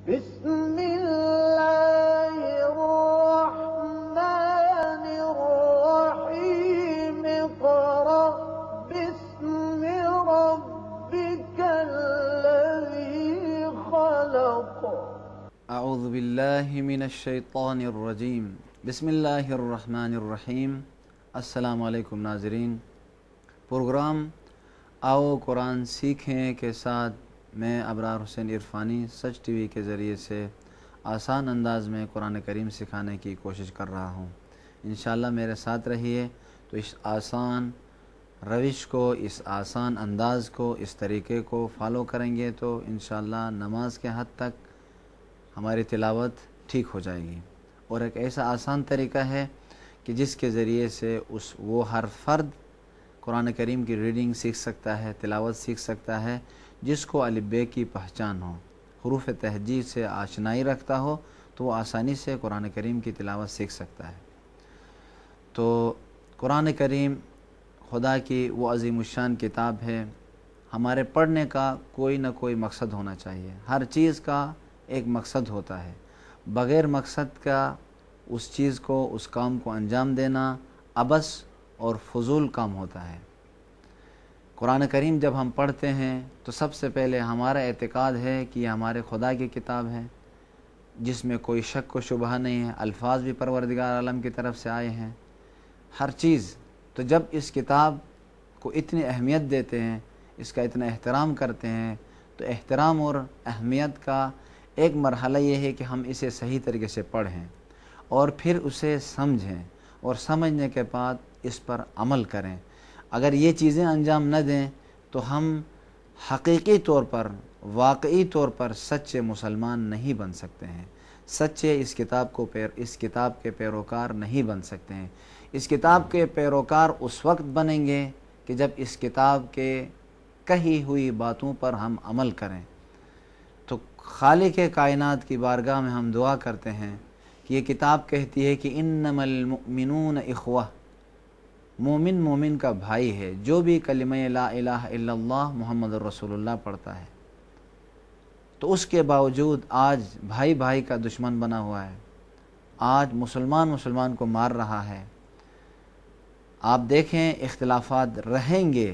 بسم الله الرحمن الرحيم اقرأ باسم ربك الذي خلق. اعوذ باللہ من الشیطان الرجیم. بسم اللہ الرحمن الرحیم. السلام علیکم ناظرین. پروگرام آؤ قرآن سیکھیں کے ساتھ میں ابرار حسین عرفانی سچ ٹی وی کے ذریعے سے آسان انداز میں قرآن کریم سکھانے کی کوشش کر رہا ہوں. انشاءاللہ میرے ساتھ رہیے تو اس آسان روش کو، اس آسان انداز کو، اس طریقے کو فالو کریں گے تو انشاءاللہ نماز کے حد تک ہماری تلاوت ٹھیک ہو جائے گی. اور ایک ایسا آسان طریقہ ہے کہ جس کے ذریعے سے وہ ہر فرد قرآن کریم کی ریڈنگ سیکھ سکتا ہے، تلاوت سیکھ سکتا ہے، جس کو الف ب کی پہچان ہو، حروف تہجی سے آشنائی رکھتا ہو تو وہ آسانی سے قرآن کریم کی تلاوت سیکھ سکتا ہے. تو قرآن کریم خدا کی وہ عظیم الشان کتاب ہے. ہمارے پڑھنے کا کوئی نہ کوئی مقصد ہونا چاہیے. ہر چیز کا ایک مقصد ہوتا ہے. بغیر مقصد کا اس چیز کو، اس کام کو انجام دینا عبث اور فضول کام ہوتا ہے. قرآن کریم جب ہم پڑھتے ہیں تو سب سے پہلے ہمارا اعتقاد ہے کہ یہ ہمارے خدا کی کتاب ہے جس میں کوئی شک و شبہ نہیں ہے. الفاظ بھی پروردگار عالم کی طرف سے آئے ہیں، ہر چیز. تو جب اس کتاب کو اتنی اہمیت دیتے ہیں، اس کا اتنا احترام کرتے ہیں، تو احترام اور اہمیت کا ایک مرحلہ یہ ہے کہ ہم اسے صحیح طریقے سے پڑھیں اور پھر اسے سمجھیں اور سمجھنے کے بعد اس پر عمل کریں. اگر یہ چیزیں انجام نہ دیں تو ہم حقیقی طور پر، واقعی طور پر سچے مسلمان نہیں بن سکتے ہیں. سچے اس کتاب کے پیروکار نہیں بن سکتے ہیں. اس کتاب کے پیروکار اس وقت بنیں گے کہ جب اس کتاب کے کہی ہوئی باتوں پر ہم عمل کریں. تو خالق کائنات کی بارگاہ میں ہم دعا کرتے ہیں کہ یہ کتاب کہتی ہے کہ انما المؤمنون اخوہ، مومن کا بھائی ہے. جو بھی کلمہ لا الہ الا اللہ محمد رسول اللہ پڑھتا ہے تو اس کے باوجود آج بھائی کا دشمن بنا ہوا ہے. آج مسلمان کو مار رہا ہے. آپ دیکھیں اختلافات رہیں گے،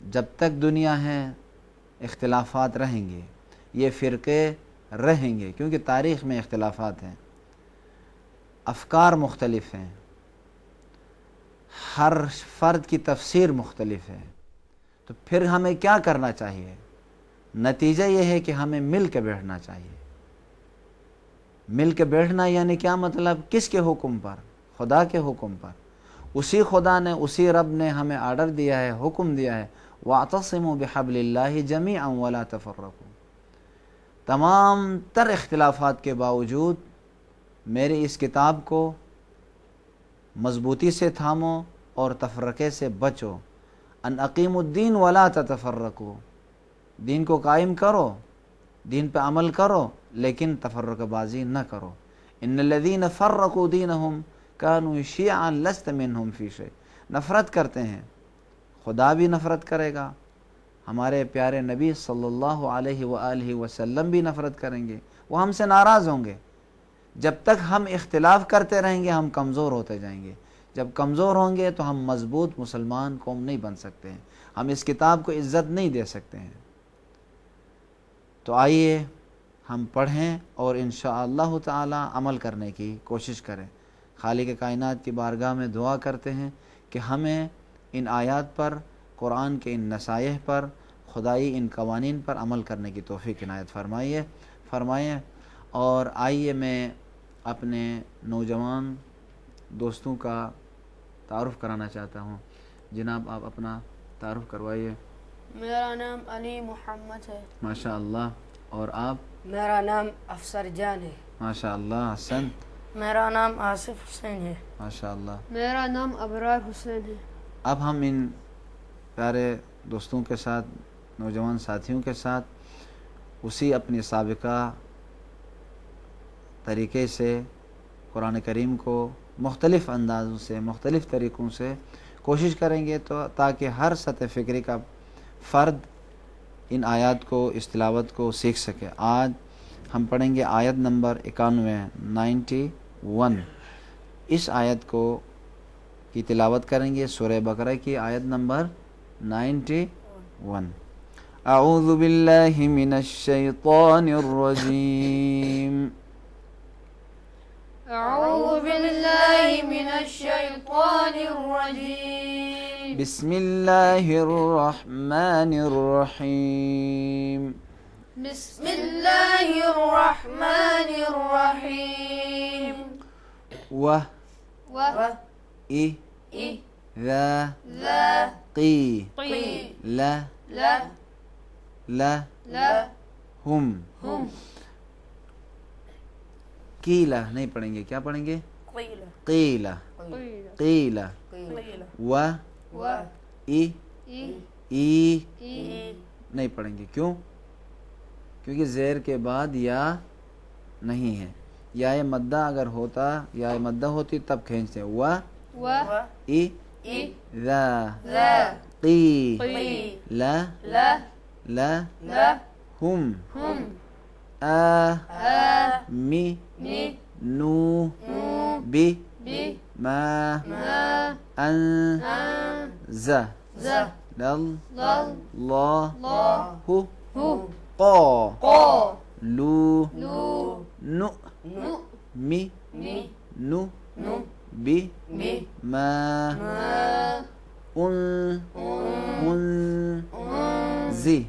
جب تک دنیا ہے اختلافات رہیں گے، یہ فرقے رہیں گے کیونکہ تاریخ میں اختلافات ہیں، افکار مختلف ہیں، ہر فرد کی تفسیر مختلف ہے. تو پھر ہمیں کیا کرنا چاہیے؟ نتیجہ یہ ہے کہ ہمیں مل کے بیٹھنا چاہیے. مل کے بیٹھنا یعنی کیا مطلب؟ کس کے حکم پر؟ خدا کے حکم پر. اسی خدا نے، اسی رب نے ہمیں آرڈر دیا ہے، حکم دیا ہے وَاعْتَصِمُوا بِحَبْلِ اللَّهِ جَمِيعًا وَلَا تَفَرَّقُوا. تمام تر اختلافات کے باوجود میری اس کتاب کو مضبوطی سے تھامو اور تفرقے سے بچو. ان اقیموا الدین ولا تتفرقوا. دین کو قائم کرو، دین پہ عمل کرو، لیکن تفرق بازی نہ کرو. ان الذین فرقوا دینہم کانوا شیعا لست منہم فی شیء. نفرت کرتے ہیں، خدا بھی نفرت کرے گا، ہمارے پیارے نبی صلی اللہ علیہ وآلہ وسلم بھی نفرت کریں گے، وہ ہم سے ناراض ہوں گے. جب تک ہم اختلاف کرتے رہیں گے ہم کمزور ہوتے جائیں گے. جب کمزور ہوں گے تو ہم مضبوط مسلمان قوم نہیں بن سکتے ہیں، ہم اس کتاب کو عزت نہیں دے سکتے ہیں. تو آئیے ہم پڑھیں اور انشاءاللہ تعالی عمل کرنے کی کوشش کریں. خالق کائنات کی بارگاہ میں دعا کرتے ہیں کہ ہمیں ان آیات پر، قرآن کے ان نصائح پر، خدائی ان قوانین پر عمل کرنے کی توفیق عنایت فرمائیں. اور آئیے میں اپنے نوجوان دوستوں کا تعارف کرانا چاہتا ہوں. جناب آپ اپنا تعارف کروائیے. میرا نام علی محمد ہے. ماشاء اللہ. اور آپ؟ میرا نام افسر جان ہے. ماشاء اللہ. حسن؟ میرا نام آصف حسین ہے. ماشاء اللہ. میرا نام ابرار حسین ہے. اب ہم ان پیارے دوستوں کے ساتھ، نوجوان ساتھیوں کے ساتھ اسی اپنی سابقہ طریقے سے قرآن کریم کو مختلف اندازوں سے، مختلف طریقوں سے کوشش کریں گے تو تاکہ ہر سطح فکری کا فرد ان آیات کو، اس تلاوت کو سیکھ سکے. آج ہم پڑھیں گے آیت نمبر 91 اس آیت کو کی تلاوت کریں گے، سورہ بقرہ کی آیت نمبر 91۔ اعوذ باللہ من الشیطان الرجیم، أعوذ بالله من الشيطان الرجيم بسم اللہ الرحمن الرحیم، بسم الله الرحمن الرحيم و ذا قی لا ہم قیلا نہیں پڑھیں گے، کیا پڑھیں گے؟ قیلا قیلا و ای نہیں پڑھیں گے، کیوں؟ کیونکہ زیر کے بعد یا نہیں ہے، یا مدہ اگر ہوتا، یا مدہ ہوتی تب کھینچتے و ای ذا قی لا ہم می نو بی ما انزل اللہ قالوا نؤمن بما أنزل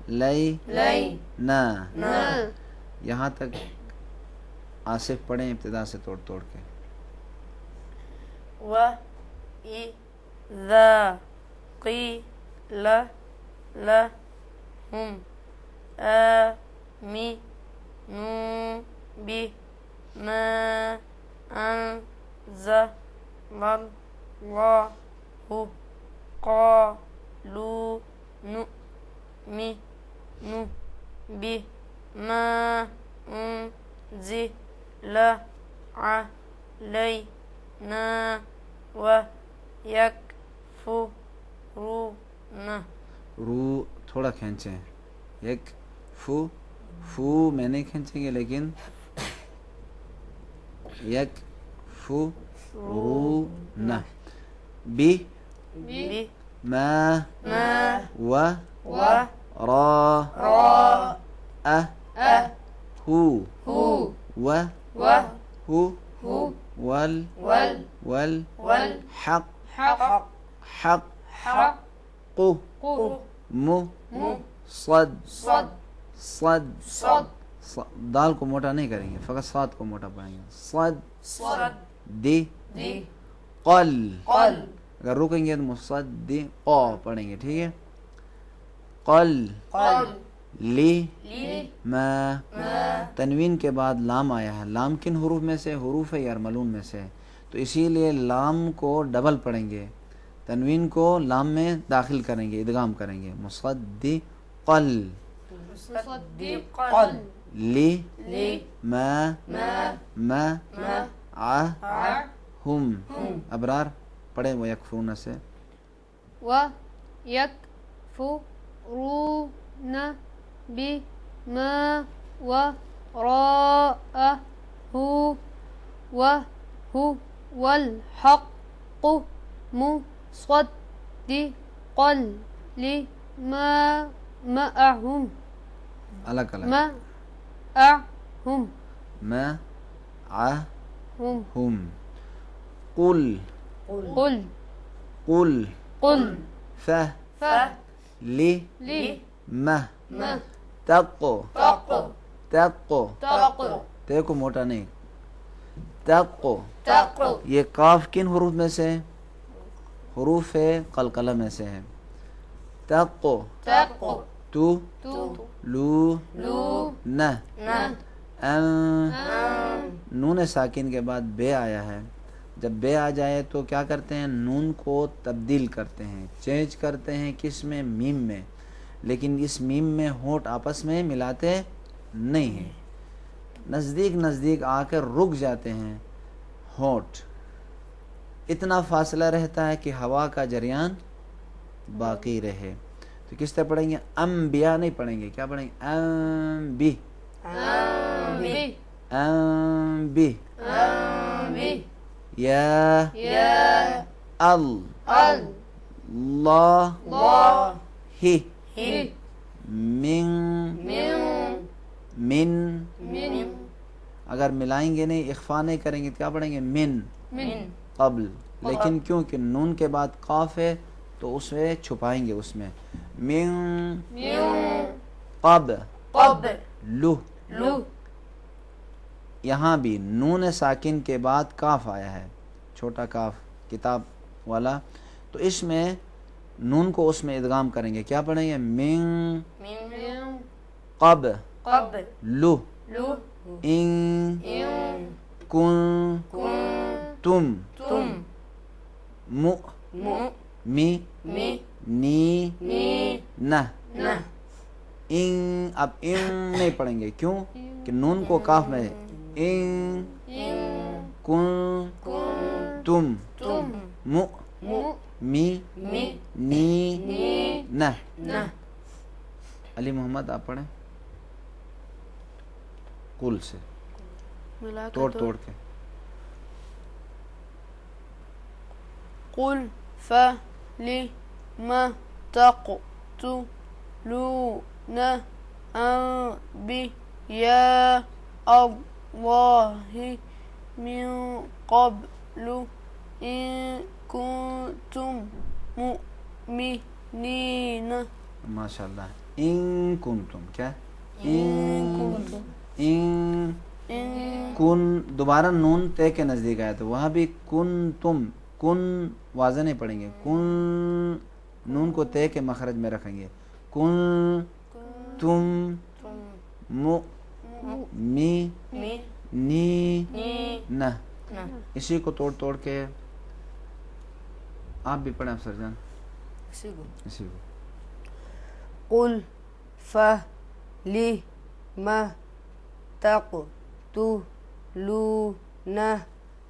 علینا۔ یہاں تک آصف پڑھیں ابتدا سے توڑ توڑ کے۔ وَإِذَا قِيلَ لَهُمْ آمِنُوا بِمَا أَنزَلَ اللَّهُ قَالُوا نُؤْمِنُ بِمَا أُنزِلَ عَلَيْنَا وَيَكْفُرُونَ۔ رو تھوڑا کھینچیں، یک فو میں نہیں کھینچیں گے، لیکن یک فرون بی ما و والحق صد دال کو موٹا نہیں کریں گے، فقط صاد کو موٹا پڑھیں گے، صد دی قل، اگر رکیں گے تو مصدق پڑھیں گے، ٹھیک ہے؟ قل لی ما، تنوین کے بعد لام آیا ہے، لام کن حروف میں سے؟ حروف یرملون میں سے، تو اسی لیے لام کو ڈبل پڑھیں گے، تنوین کو لام میں داخل کریں گے، ادغام کریں گے، مصدقل لی ما ہم، ابرار پڑھیں وہ یکفرون سے، وَيَكْفُرُونَ بِمَا وَرَاءَهُ وَهُوَ الْحَقُّ مُصَدِّقًا لِمَا مَعَهُمْ، الگ الگ معہم، قل لِمَ تَقُوا، تے کو موٹا نہیں، تقو، یہ قاف کن حروف میں سے؟ حروف قلقلہ میں سے ہے، تقو تو لو نہ، نون ساکن کے بعد بے آیا ہے، جب بے آ جائے تو کیا کرتے ہیں؟ نون کو تبدیل کرتے ہیں، چینج کرتے ہیں، کس میں؟ میم میں، لیکن اس میم میں ہونٹ آپس میں ملاتے نہیں ہیں، نزدیک آ کر رک جاتے ہیں ہونٹ، اتنا فاصلہ رہتا ہے کہ ہوا کا جریان باقی رہے، تو کس طرح پڑھیں گے؟ انبیاء نہیں پڑھیں گے، کیا پڑھیں گے؟ انبی أنبي انبی أنبي یا يا اللہ الله ہی هي من من من اگر ملائیں گے نہیں، اخفا نہیں کریں گے، کیا پڑھیں گے؟ من من قبل، لیکن کیونکہ نون کے بعد قاف ہے تو اسے چھپائیں گے، اس میں من من قبل لو. لو یہاں بھی نون ساکن کے بعد کاف آیا ہے، چھوٹا کاف کتاب والا، تو اس میں نون کو اس میں ادغام کریں گے، کیا پڑھیں گے؟ من من قبل قبل لو لو ان إن کنتم تم می مي نی ني نہ نه ان. اب ان نہیں پڑھیں گے، کیوں کہ نون کو کاف میں ہے. ان إن کنتم تم می مي نی ني نہ. نه علی محمد آپ پڑھیں کل سے توڑ توڑ کے. قل فلم تقتلون أنبياء الله من قبل إن كنتم مؤمنين. ماشاء اللہ. ان کنتم کیا؟ إن ان إن کن دوبارہ نون تے کے نزدیک آیا تو وہاں بھی کنتم، کن واضح نہیں پڑھیں گے، کن نون کو تے کے مخرج میں رکھیں گے. کن تم می مي نی ني نہ. نه اسی کو توڑ توڑ کے آپ بھی پڑھیں افسر جان اسی کو. قل فلم تقتلون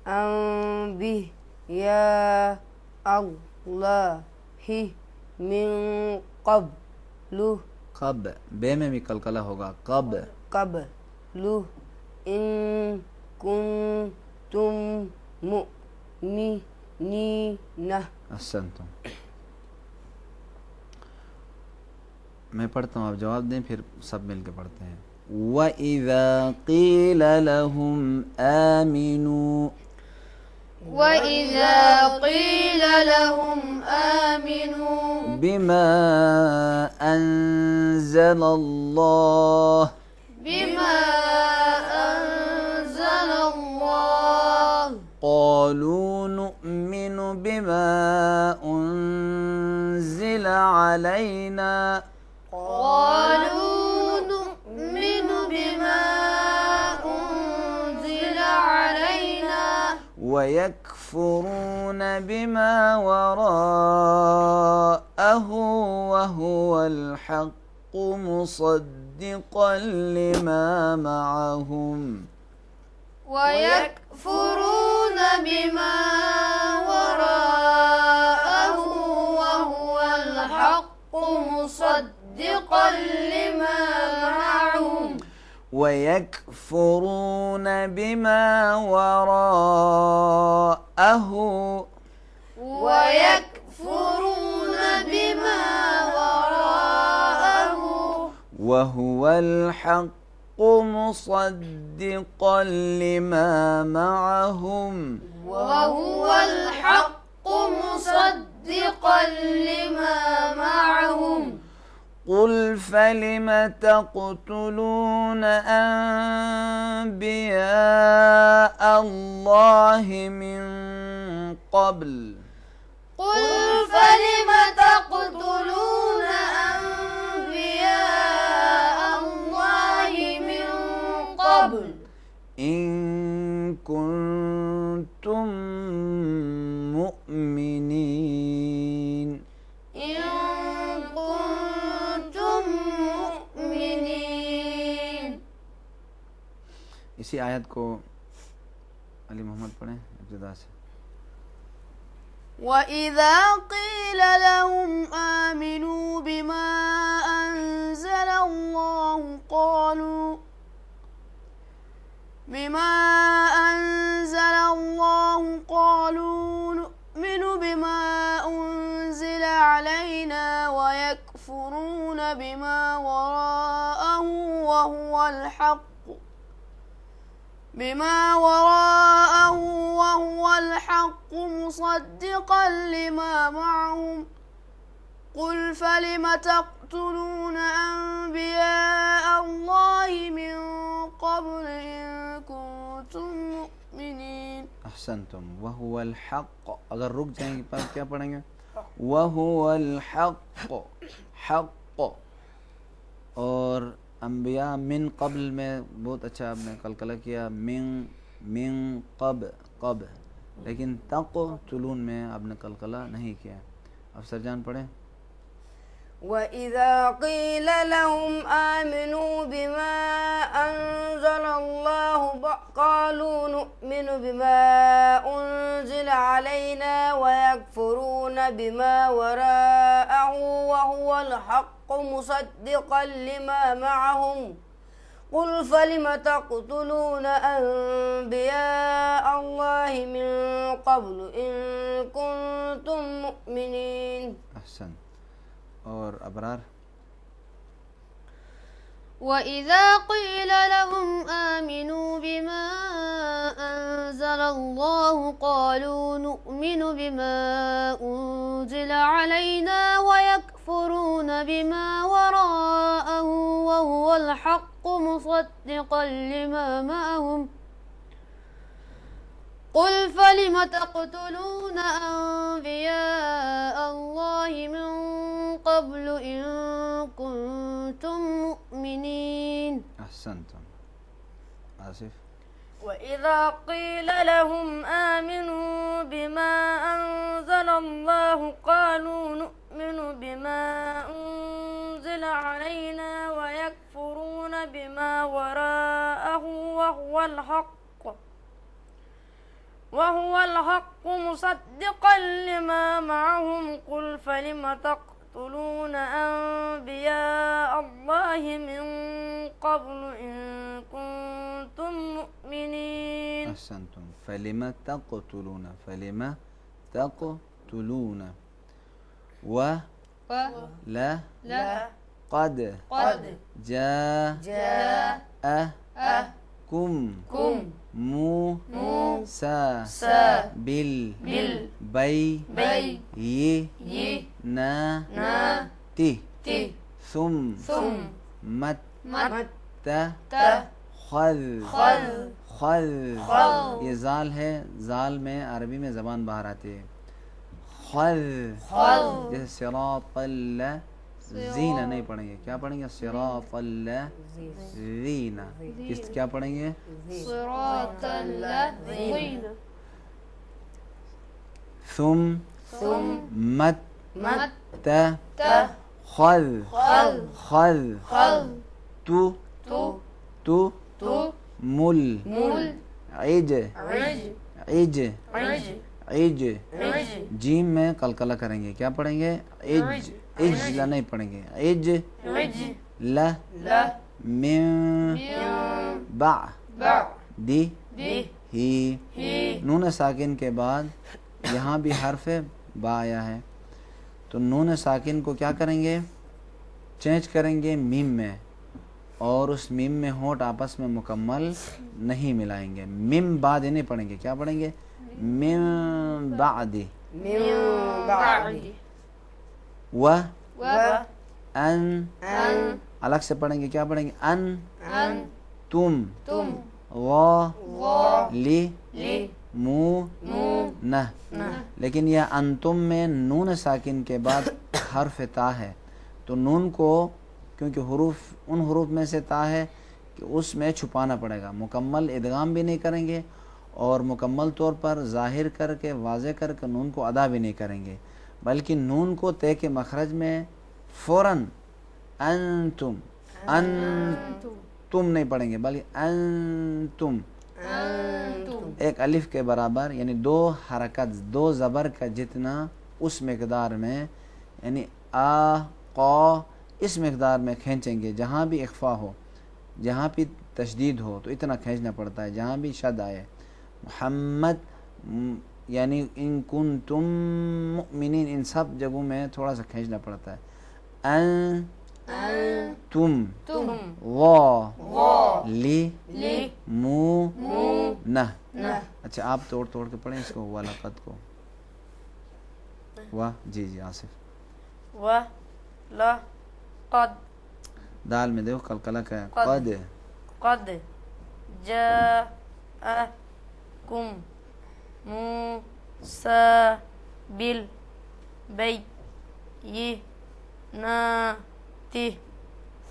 أنبياء الله من قبل قب بے میں بھی قلقلہ ہوگا. قب إن كنتم مؤمنين. احسنتم. میں پڑھتا ہوں، آپ جواب دیں، پھر سب مل کے پڑھتے ہیں. وَإِذَا قِيلَ لَهُمْ آمِنُوا وإذا قيل لهم آمنوا بِمَا أَنزَلَ اللَّهُ بما أنزل الله قالوا نؤمن بما أنزل علينا قالوا نؤمن بما أنزل علينا ويكفرون بما وراءه وهو الحق مصدقا لما معهم ويكفرون بما وراءه وهو الحق مصدقا لما معهم ويكفرون بما وراءه ويكفرون بما وراءه وهو الحق مصدقا لما معهم وهو الحق مصدقا لما معهم قل فلم تقتلون أنبياء الله من قبل قل فلم تقتلون أنبياء الله من قبل إن كنتم مؤمنين. إن كنتم مؤمنين. اسی آیت کو علی محمد پڑھیں ابتدا سے. وإذا قيل لهم آمنوا بما أنزل الله قالوا نؤمن بما أنزل علينا ويكفرون بما وراءه وهو الحق مصدقا لما معهم قل فلم تقتلون أنبياء الله من قبل إن كنتم مؤمنين. احسنتم. وهو الحق، اگر رک جائیں گے پاس کیا پڑھیں گے؟ وهو الحق، حق. اور انبیاء من قبل میں بہت اچھا آپ نے قلقلہ کیا، من قبل، لیکن تقتلون میں آپ نے قلقلہ نہیں کیا. افسر جان پڑھیں. وَإِذَا قِيلَ لَهُمْ آمِنُوا بِمَا أَنزَلَ اللَّهُ قَالُوا نُؤْمِنُ بِمَا أُنزِلَ عَلَيْنَا وَيَكْفُرُونَ بِمَا وَرَاءَهُ وَهُوَ الْحَقُّ مُصَدِّقًا لِمَا مَعَهُمْ قُلْ فَلِمَ تَقْتُلُونَ أَنبِيَاءَ اللَّهِ مِن قَبْلُ إِن كُنتُم مُؤْمِنِينَ. احسن. اور ابرار. وَإِذَا قِيلَ لَهُمْ آمِنُوا بِمَا أَنزَلَ اللَّهُ قَالُوا نُؤْمِنُ بِمَا أُنزِلَ عَلَيْنَا وَيَكْفُرُونَ بِمَا وَرَاءَهُ وَهُوَ الْحَقُّ مُصَدِّقًا لِمَا مَعَهُمْ قُلْ فَلِمَ تَقْتُلُونَ أَنبِيَاءَ اللَّهِ مِن قَبْلُ إِن كُنتُم مُؤْمِنِينَ. احسنتم. آصف. وَإِذَا قِيلَ لَهُمْ آمِنُوا بِمَا أَنزَلَ اللَّهُ قَالُوا نُؤْمِنُ بِمَا أُنزِلَ عَلَيْنَا وَيَكْفُرُونَ بِمَا وَرَاءَهُ وَهُوَ الْحَقُّ مُصَدِّقًا لِمَا مَعَهُمْ قُلْ فَلِمَ تَقْتُلُونَ أَنبِيَاءَ اللَّهِ مِن قَبْلُ إِن كُنتُم مُؤْمِنِينَ. احسنتم. فلم تقتلون و لا قد جاءكم موسى بالبينات ثم خذ یہ زال ہے، زال میں عربی میں زبان باہر آتی ہے. خذ جیسے صراط الذین نہیں پڑھیں گے، کیا پڑھیں گے؟ صراط الذین. کیا پڑھیں گے؟ صراط الذین. ثم خذ تو مل عج جیم میں قلقلہ کریں گے، کیا پڑھیں گے؟ اج نہیں پڑھیں گے. اج من بعد ہی. نون ساکن کے بعد یہاں بھی حرف با آیا ہے، تو نون ساکن کو کیا کریں گے؟ چینج کریں گے میم میں، اور اس میم میں ہونٹ آپس میں مکمل نہیں ملائیں گے. میم بعد نہیں پڑھیں گے، کیا پڑھیں گے؟ من بعد. و ان الگ سے پڑھیں گے، کیا پڑھیں گے؟ ان تم لی مو نہ. لیکن یہ انتم میں نون ساکن کے بعد حرف تا ہے، تو نون کو کیونکہ ان حروف میں سے تا ہے کہ اس میں چھپانا پڑے گا. مکمل ادغام بھی نہیں کریں گے اور مکمل طور پر ظاہر کر کے واضح کر کے نون کو ادا بھی نہیں کریں گے، بلکہ نون کو تے کے مخرج میں فوراً انتم نہیں پڑھیں گے، بلکہ انتم ایک الف کے برابر یعنی 2 حرکت 2 زبر کا جتنا اس مقدار میں یعنی آ قا اس مقدار میں کھینچیں گے. جہاں بھی اخفا ہو جہاں بھی تشدید ہو تو اتنا کھینچنا پڑتا ہے. جہاں بھی شد آئے محمد یعنی ان کنتم مؤمنین ان سب جگہوں میں تھوڑا سا کھینچنا پڑتا ہے. ان تم وا لی مو نہ. اچھا آپ توڑ کے پڑھیں اس کو وَلَقَدْ کو واہ جی آصف قد دال میں دیکھو قلقلہ کا ہے. قد جاءکم موسیٰ بالبیّنات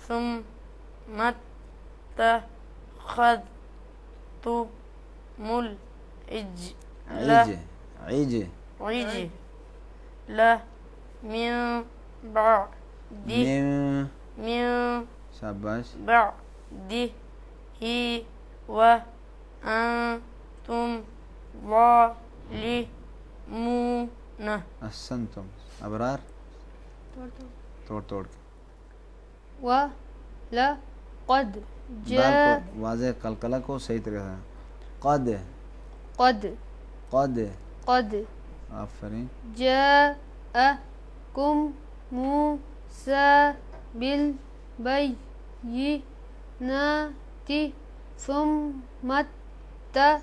ثم اتخذتم العجل من شاباش بعده وأنتم ظالمون. احسنتم. ابرار توڑ کے وَلَقَدْ دال کو واضح قلقلہ کو صحیح طریقے سے قد آفرین. جاءکم موسیٰ بالبیّنات ثم اتخذتم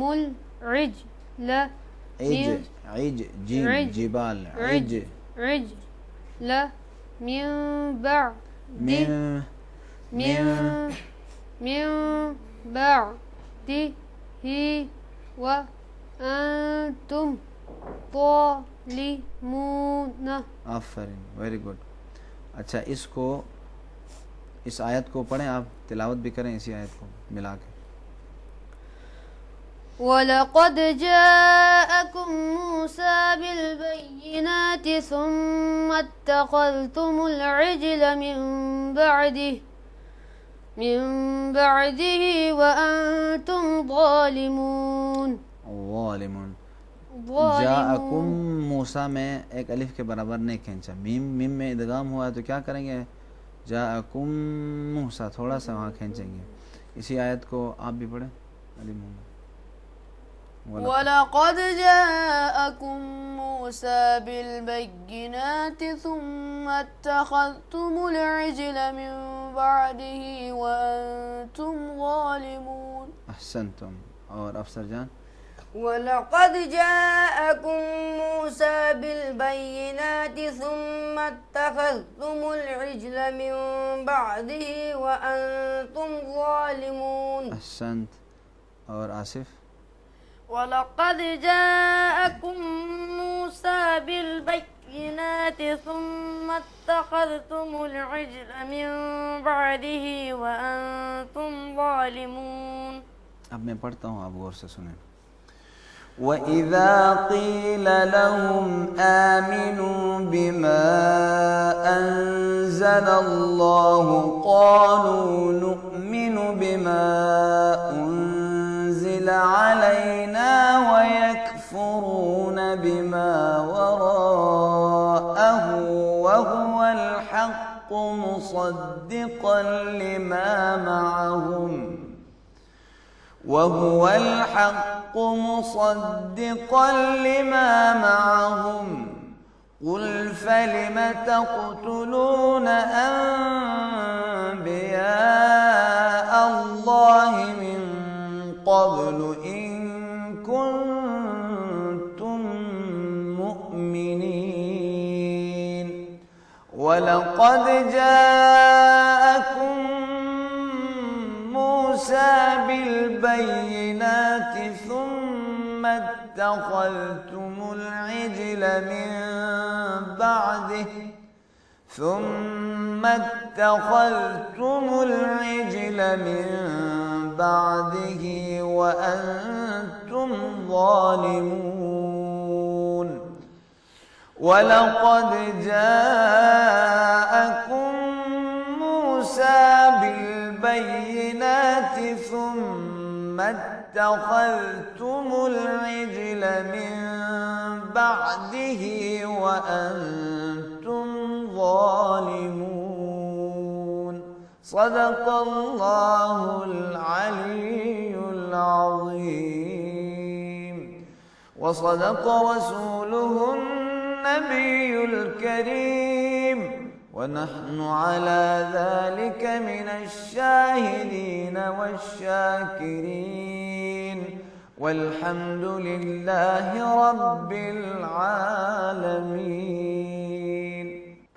العجل جبال عجل من بعده وأنتم ظالمون. آفرین ویری گڈ. اچھا اس آیت کو پڑھیں آپ تلاوت بھی کریں اسی آیت کو ملا کے. وَلَقَدْ جَاءَكُم مُّوسَىٰ بِالْبَيِّنَاتِ ثُمَّ اتَّخَذْتُمُ الْعِجْلَ مِن بَعْدِهِ وَأَنتُمْ ظَالِمُونَ. جاءکم موسیٰ میں ایک الف کے برابر نہیں کھینچا. میم میں ادغام ہوا ہے تو کیا کریں گے؟ جاءکم موسیٰ تھوڑا سا وہاں کھینچیں گے. اسی آیت کو آپ بھی پڑھیں. علی محمد. وَلَقَدْ جَاءَكُم مُّوسَىٰ بِالْبَيِّنَاتِ ثُمَّ اتَّخَذْتُمُ الْعِجْلَ مِن بَعْدِهِ وَأَنتُمْ ظَالِمُونَ. احسنتم. اور افسر جان وَلَقَدْ جَاءَكُم مُّوسَىٰ بِالْبَيِّنَاتِ ثُمَّ اتَّخَذْتُمُ الْعِجْلَ مِن بَعْدِهِ وَأَنتُمْ ظَالِمُونَ. احسنت. اور آصف وَلَقَدْ جَاءَكُم مُّوسَىٰ بِالْبَيِّنَاتِ ثُمَّ اتَّخَذْتُمُ الْعِجْلَ مِن بَعْدِهِ وَأَنتُمْ ظَالِمُونَ. اب میں پڑھتا ہوں آپ غور سے سنیں. وَإِذَا قِيلَ لَهُمْ آمِنُوا بِمَا أَنزَلَ اللَّهُ قَالُوا نُؤْمِنُ بِمَا أُنزِلَ عَلَيْنَا وَيَكْفُرُونَ بِمَا وَرَاءَهُ وَهُوَ الْحَقُّ مُصَدِّقًا لما معهم قل فلم تقتلون أنبياء الله من قبل إن كنتم مؤمنين ولقد جاءكم موسى بالبينات ثم اتخذتم العجل من بعده وأنتم ظالمون. ولقد جاءكم موسى بالبينات ثم اتخذتم العجل من بعده وأنتم ظالمون صدق الله العلي العظيم وصدق رسوله النبي الكريم ونحن على ذلك من الشاهدين والشاكرين والحمد لله رب العالمين।